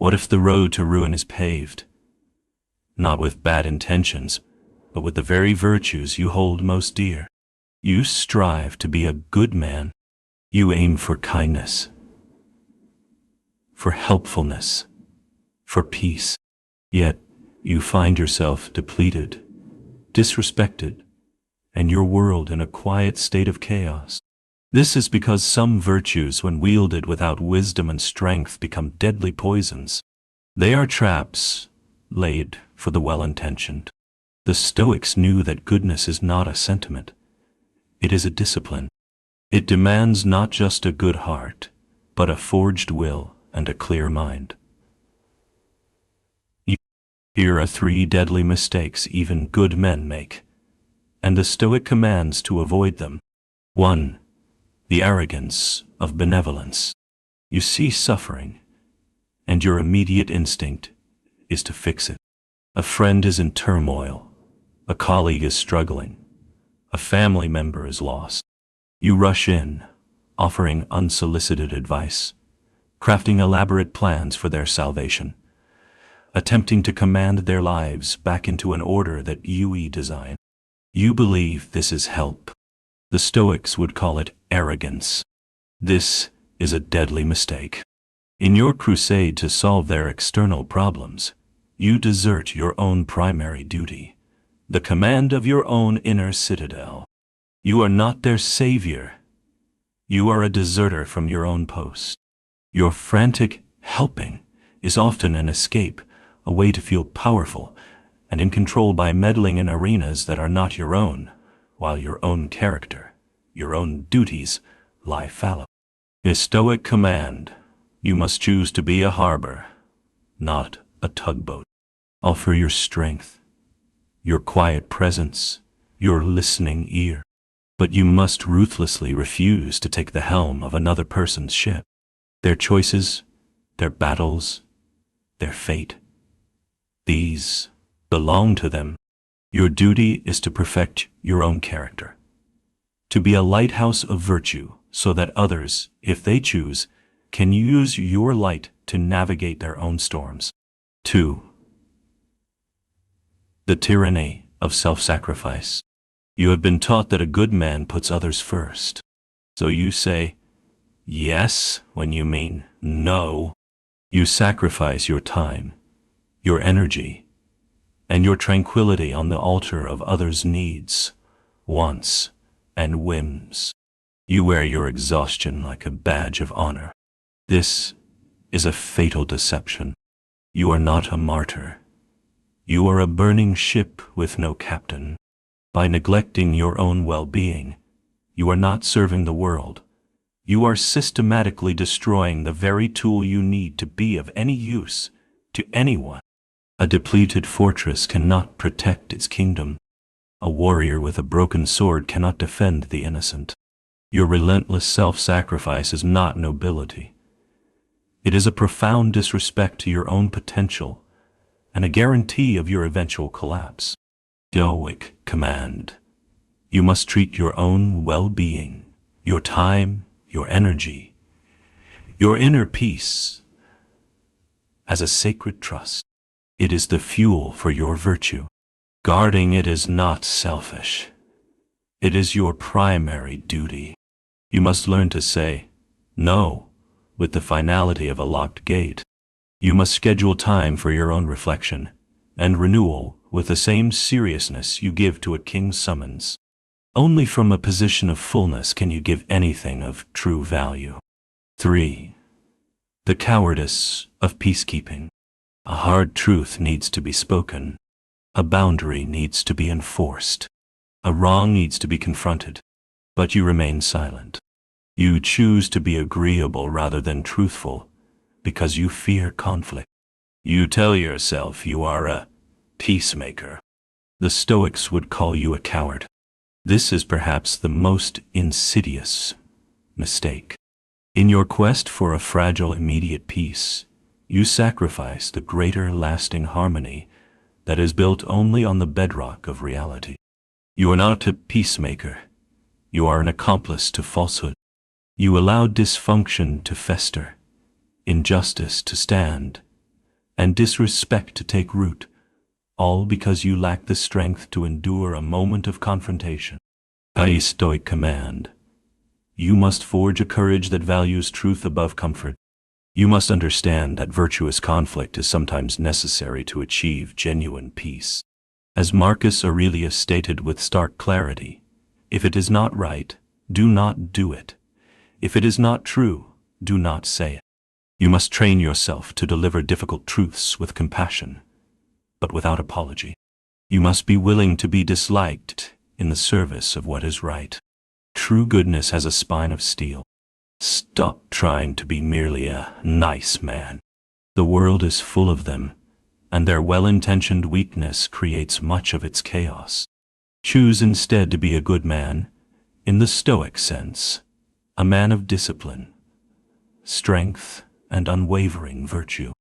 What if the road to ruin is paved, not with bad intentions, but with the very virtues you hold most dear? You strive to be a good man. You aim for kindness, for helpfulness, for peace. Yet you find yourself depleted, disrespected, and your world in a quiet state of chaos. This is because some virtues, when wielded without wisdom and strength, become deadly poisons. They are traps laid for the well-intentioned. The Stoics knew that goodness is not a sentiment. It is a discipline. It demands not just a good heart, but a forged will and a clear mind. Here are 3 deadly mistakes even good men make, and the Stoic commands to avoid them. 1. The arrogance of benevolence. You see suffering, and your immediate instinct is to fix it. A friend is in turmoil, a colleague is struggling, a family member is lost. You rush in, offering unsolicited advice, crafting elaborate plans for their salvation, attempting to command their lives back into an order that you design. You believe this is help. The Stoics would call it arrogance. This is a deadly mistake. In your crusade to solve their external problems, you desert your own primary duty, the command of your own inner citadel. You are not their savior. You are a deserter from your own post. Your frantic helping is often an escape, a way to feel powerful and in control by meddling in arenas that are not your own, while your own character, your own duties, lie fallow. A Stoic command: you must choose to be a harbor, not a tugboat. Offer your strength, your quiet presence, your listening ear. But you must ruthlessly refuse to take the helm of another person's ship. Their choices, their battles, their fate, these belong to them. Your duty is to perfect your own character, to be a lighthouse of virtue so that others, if they choose, can use your light to navigate their own storms. 2. The tyranny of self-sacrifice. You have been taught that a good man puts others first. So you say yes when you mean no. You sacrifice your time, your energy, and your tranquility on the altar of others' needs, wants, and whims. You wear your exhaustion like a badge of honor. This is a fatal deception. You are not a martyr. You are a burning ship with no captain. By neglecting your own well-being, you are not serving the world. You are systematically destroying the very tool you need to be of any use to anyone. A depleted fortress cannot protect its kingdom. A warrior with a broken sword cannot defend the innocent. Your relentless self-sacrifice is not nobility. It is a profound disrespect to your own potential and a guarantee of your eventual collapse. Stoic command: you must treat your own well-being, your time, your energy, your inner peace as a sacred trust. It is the fuel for your virtue. Guarding it is not selfish. It is your primary duty. You must learn to say no with the finality of a locked gate. You must schedule time for your own reflection and renewal with the same seriousness you give to a king's summons. Only from a position of fullness can you give anything of true value. 3. The cowardice of peacekeeping. A hard truth needs to be spoken. A boundary needs to be enforced. A wrong needs to be confronted. But you remain silent. You choose to be agreeable rather than truthful because you fear conflict. You tell yourself you are a peacemaker. The Stoics would call you a coward. This is perhaps the most insidious mistake. In your quest for a fragile immediate peace, you sacrifice the greater lasting harmony that is built only on the bedrock of reality. You are not a peacemaker. You are an accomplice to falsehood. You allow dysfunction to fester, injustice to stand, and disrespect to take root, all because you lack the strength to endure a moment of confrontation. A Stoic command. You must forge a courage that values truth above comfort. You must understand that virtuous conflict is sometimes necessary to achieve genuine peace. As Marcus Aurelius stated with stark clarity, if it is not right, do not do it. If it is not true, do not say it. You must train yourself to deliver difficult truths with compassion, but without apology. You must be willing to be disliked in the service of what is right. True goodness has a spine of steel. Stop trying to be merely a nice man. The world is full of them, and their well-intentioned weakness creates much of its chaos. Choose instead to be a good man, in the Stoic sense, a man of discipline, strength, and unwavering virtue.